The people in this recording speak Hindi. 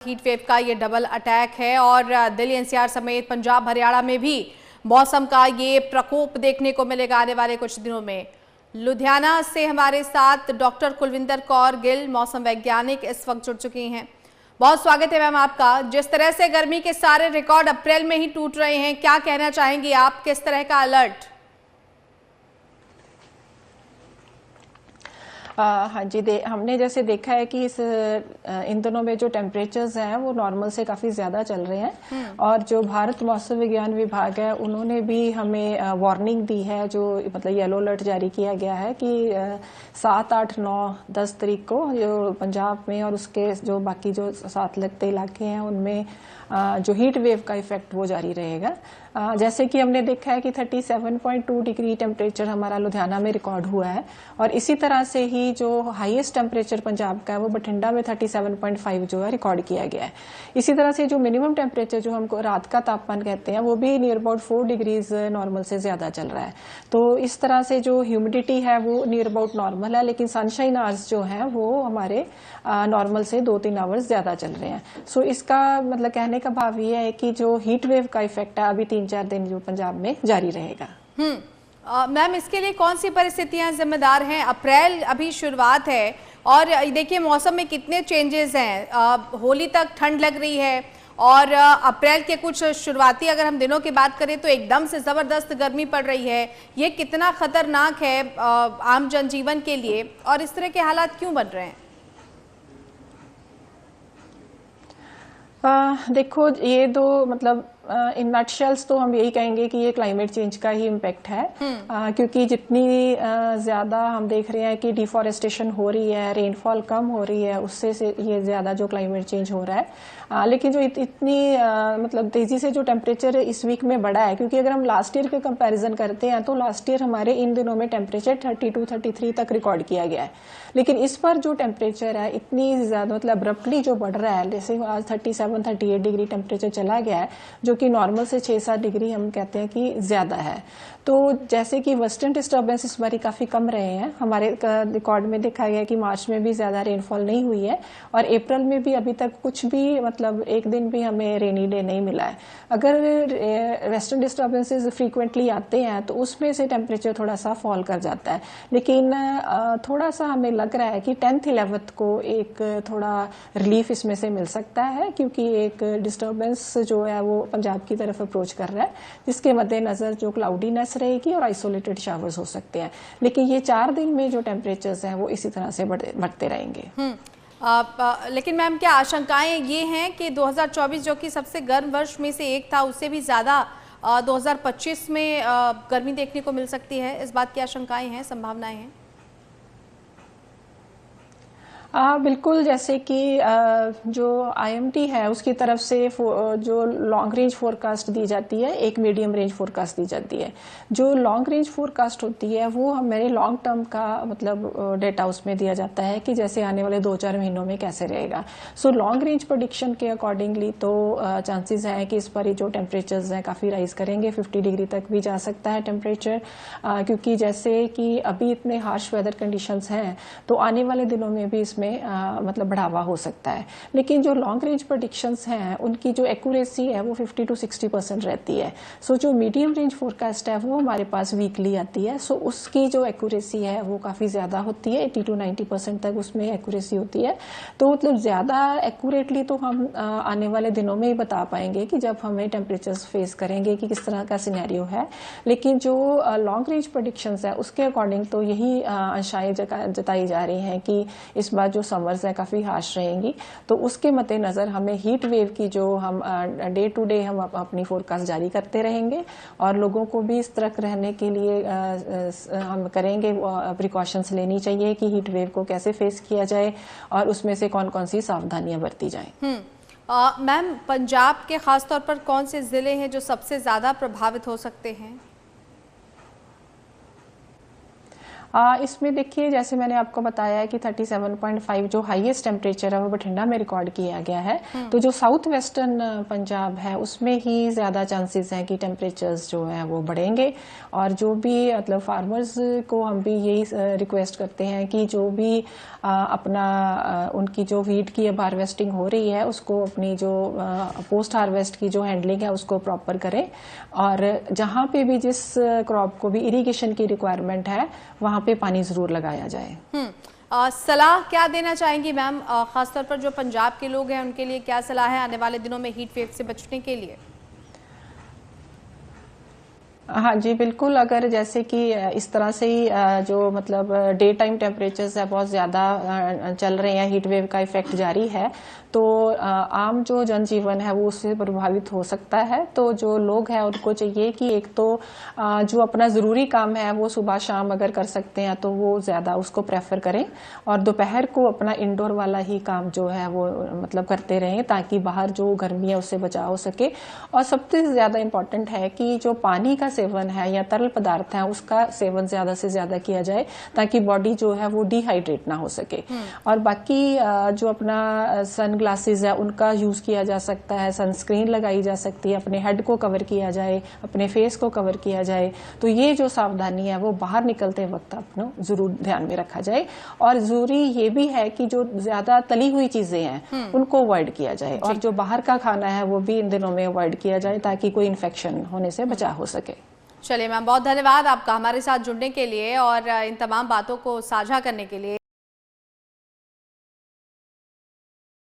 हीट वेव का ये डबल अटैक है और दिल्ली एनसीआर समेत पंजाब हरियाणा में भी मौसम का ये प्रकोप देखने को मिलेगा आने वाले कुछ दिनों में। लुधियाना से हमारे साथ डॉक्टर कुलविंदर कौर गिल मौसम वैज्ञानिक इस वक्त जुड़ चुकी हैं। बहुत स्वागत है मैम आपका। जिस तरह से गर्मी के सारे रिकॉर्ड अप्रैल में ही टूट रहे हैं, क्या कहना चाहेंगी आप, किस तरह का अलर्ट? हाँ जी, हमने जैसे देखा है कि इन दिनों में जो टेम्परेचर्स हैं वो नॉर्मल से काफ़ी ज़्यादा चल रहे हैं और जो भारत मौसम विज्ञान विभाग है उन्होंने भी हमें वार्निंग दी है, जो मतलब येलो अलर्ट जारी किया गया है कि 7, 8, 9, 10 तारीख को जो पंजाब में और उसके जो बाकी जो साथ लगते इलाके हैं उनमें जो हीट वेव का इफेक्ट वो जारी रहेगा। जैसे कि हमने देखा है कि 37.2 डिग्री टेम्परेचर हमारा लुधियाना में रिकॉर्ड हुआ है और इसी तरह से ही जो हाईएस्ट टेम्परेचर पंजाब का है वो बठिंडा में 37.5 जो है रिकॉर्ड किया गया है। इसी तरह से जो मिनिमम टेम्परेचर जो हमको रात का तापमान कहते हैं वो भी नियर अबाउट 4 डिग्रीज नॉर्मल से ज्यादा चल रहा है। तो इस तरह से जो ह्यूमिडिटी है वो नियर अबाउट नॉर्मल है, लेकिन सनशाइन आवर्स जो है वो हमारे नॉर्मल से 2-3 आवर्स ज्यादा चल रहे हैं। सो इसका मतलब कहने का भाव ये है कि जो हीट वेव का इफेक्ट है अभी 3-4 दिन जो पंजाब में जारी रहेगा। मैम, इसके लिए कौन सी परिस्थितियां जिम्मेदार हैं? अप्रैल अभी शुरुआत है और देखिए मौसम में कितने चेंजेस हैं। होली तक ठंड लग रही है और अप्रैल के कुछ शुरुआती अगर हम दिनों की बात करें तो एकदम से जबरदस्त गर्मी पड़ रही है। ये कितना खतरनाक है आम जनजीवन के लिए और इस तरह के हालात क्यों बन रहे हैं? देखो, ये दो मतलब इन नटशेल्स तो हम यही कहेंगे कि ये क्लाइमेट चेंज का ही इम्पैक्ट है। क्योंकि जितनी ज्यादा हम देख रहे हैं कि डिफॉरेस्टेशन हो रही है, रेनफॉल कम हो रही है, उससे से ये ज्यादा जो क्लाइमेट चेंज हो रहा है। लेकिन जो इतनी मतलब तेजी से जो टेम्परेचर इस वीक में बढ़ा है, क्योंकि अगर हम लास्ट ईयर के कंपैरिजन करते हैं तो लास्ट ईयर हमारे इन दिनों में टेम्परेचर 32-33 तक रिकॉर्ड किया गया है, लेकिन इस पर जो टेम्परेचर है इतनी ज्यादा मतलब अब्रप्टली जो बढ़ रहा है, जैसे आज 37-38 डिग्री टेम्परेचर चला गया है, जो कि नॉर्मल से 6-7 डिग्री हम कहते हैं कि ज्यादा है। तो जैसे कि वेस्टर्न डिस्टर्बेंस इस बार काफी कम रहे हैं। हमारे रिकॉर्ड में देखा गया कि मार्च में भी ज्यादा रेनफॉल नहीं हुई है और अप्रैल में भी अभी तक कुछ भी मतलब एक दिन भी हमें रेनी डे नहीं मिला है। अगर वेस्टर्न डिस्टर्बेंसेस फ्रीक्वेंटली आते हैं तो उसमें से टेम्परेचर थोड़ा सा फॉल कर जाता है, लेकिन थोड़ा सा हमें लग रहा है कि 10th 11th को एक थोड़ा रिलीफ इसमें से मिल सकता है, क्योंकि एक डिस्टर्बेंस जो है वो पंजाब की तरफ अप्रोच कर रहा है, जिसके मद्देनजर जो क्लाउडीनेस रहेगी और आइसोलेटेड शावर्स हो सकते हैं। लेकिन ये 4 दिन में जो टेम्परेचर्स हैं वो इसी तरह से बढ़ते रहेंगे। लेकिन मैम, क्या आशंकाएं ये हैं कि 2024 जो कि सबसे गर्म वर्ष में से एक था, उससे भी ज्यादा 2025 में गर्मी देखने को मिल सकती है? इस बात की आशंकाएं हैं, संभावनाएं हैं? बिल्कुल, जैसे कि जो IMD है उसकी तरफ से जो लॉन्ग रेंज फोरकास्ट दी जाती है, एक मीडियम रेंज फोरकास्ट दी जाती है। जो लॉन्ग रेंज फोरकास्ट होती है वो हमारे लॉन्ग टर्म का मतलब डेटा उसमें दिया जाता है कि जैसे आने वाले 2-4 महीनों में कैसे रहेगा। सो लॉन्ग रेंज प्रेडिक्शन के अकॉर्डिंगली तो चांसेस हैं कि इस पर जो टेम्परेचर्स हैं काफ़ी राइज करेंगे, 50 डिग्री तक भी जा सकता है टेम्परेचर, क्योंकि जैसे कि अभी इतने हार्श वेदर कंडीशंस हैं तो आने वाले दिनों में भी में मतलब बढ़ावा हो सकता है। लेकिन जो लॉन्ग रेंज प्रेडिक्शंस हैं उनकी जो एक्यूरेसी है वो 50 to 60% रहती है। सो जो मीडियम रेंज फोरकास्ट है वो हमारे पास वीकली आती है, सो उसकी जो एक्यूरेसी है वो काफी ज्यादा होती है, 80 to 90% तक उसमें एक्यूरेसी होती है। तो मतलब ज्यादा एक्यूरेटली तो हम आने वाले दिनों में ही बता पाएंगे कि जब हमें टेम्परेचर्स फेस करेंगे कि किस तरह का सिनेरियो है। लेकिन जो लॉन्ग रेंज प्रेडिक्शंस है उसके अकॉर्डिंग तो यही आशाएं जताई जा रही हैं कि इस बार जो समर्स है काफी हार्श रहेंगी। तो उसके मद्देनजर हमें हीट वेव की जो हम डे टू डे हम अपनी फोरकास्ट जारी करते रहेंगे और लोगों को भी इस तरह रहने के लिए हम करेंगे, प्रिकॉशंस लेनी चाहिए कि हीट वेव को कैसे फेस किया जाए और उसमें से कौन कौन सी सावधानियां बरती जाएं। मैम, पंजाब के खासतौर पर कौन से जिले हैं जो सबसे ज्यादा प्रभावित हो सकते हैं? इसमें देखिए, जैसे मैंने आपको बताया कि 37.5 जो हाईएस्ट टेम्परेचर है वो बठिंडा में रिकॉर्ड किया गया है। तो जो साउथ वेस्टर्न पंजाब है उसमें ही ज़्यादा चांसेस हैं कि टेम्परेचर्स जो हैं वो बढ़ेंगे। और जो भी मतलब फार्मर्स को हम भी यही रिक्वेस्ट करते हैं कि जो भी अपना उनकी जो वीट की अब हार्वेस्टिंग हो रही है उसको अपनी जो पोस्ट हार्वेस्ट की जो हैंडलिंग है उसको प्रॉपर करें। और जहाँ पे भी जिस क्रॉप को भी इरिगेशन की रिक्वायरमेंट है वहाँ पे पानी ज़रूर लगाया जाए। सलाह क्या देना चाहेंगी मैम, खासतौर पर जो पंजाब के लोग हैं उनके लिए क्या सलाह है आने वाले दिनों में हीट वेव से बचने के लिए? हाँ जी, बिल्कुल। अगर जैसे कि इस तरह से ही जो मतलब डे टाइम टेम्परेचर्स है बहुत ज़्यादा चल रहे हैं, हीट वेव का इफेक्ट जारी है, तो आम जो जनजीवन है वो उससे प्रभावित हो सकता है। तो जो लोग हैं उनको चाहिए कि एक तो जो अपना ज़रूरी काम है वो सुबह शाम अगर कर सकते हैं तो वो ज़्यादा उसको प्रेफर करें, और दोपहर को अपना इंडोर वाला ही काम जो है वो मतलब करते रहें ताकि बाहर जो गर्मी है उससे बचाव हो सके। और सबसे ज़्यादा इम्पॉर्टेंट है कि जो पानी का सेवन है या तरल पदार्थ है उसका सेवन ज़्यादा से ज़्यादा किया जाए ताकि बॉडी जो है वो डिहाइड्रेट ना हो सके। और बाकी जो अपना सन ग्लासेस है उनका यूज़ किया जा सकता है, सनस्क्रीन लगाई जा सकती है, अपने हेड को कवर किया जाए, अपने फेस को कवर किया जाए। तो ये जो सावधानी है वो बाहर निकलते वक्त अपना ज़रूर ध्यान में रखा जाए। और ज़रूरी ये भी है कि जो ज़्यादा तली हुई चीज़ें हैं उनको अवॉइड किया जाए, और जो बाहर का खाना है वो भी इन दिनों में अवॉइड किया जाए ताकि कोई इन्फेक्शन होने से बचाव हो सके। चलिए मैम, बहुत धन्यवाद आपका हमारे साथ जुड़ने के लिए और इन तमाम बातों को साझा करने के लिए।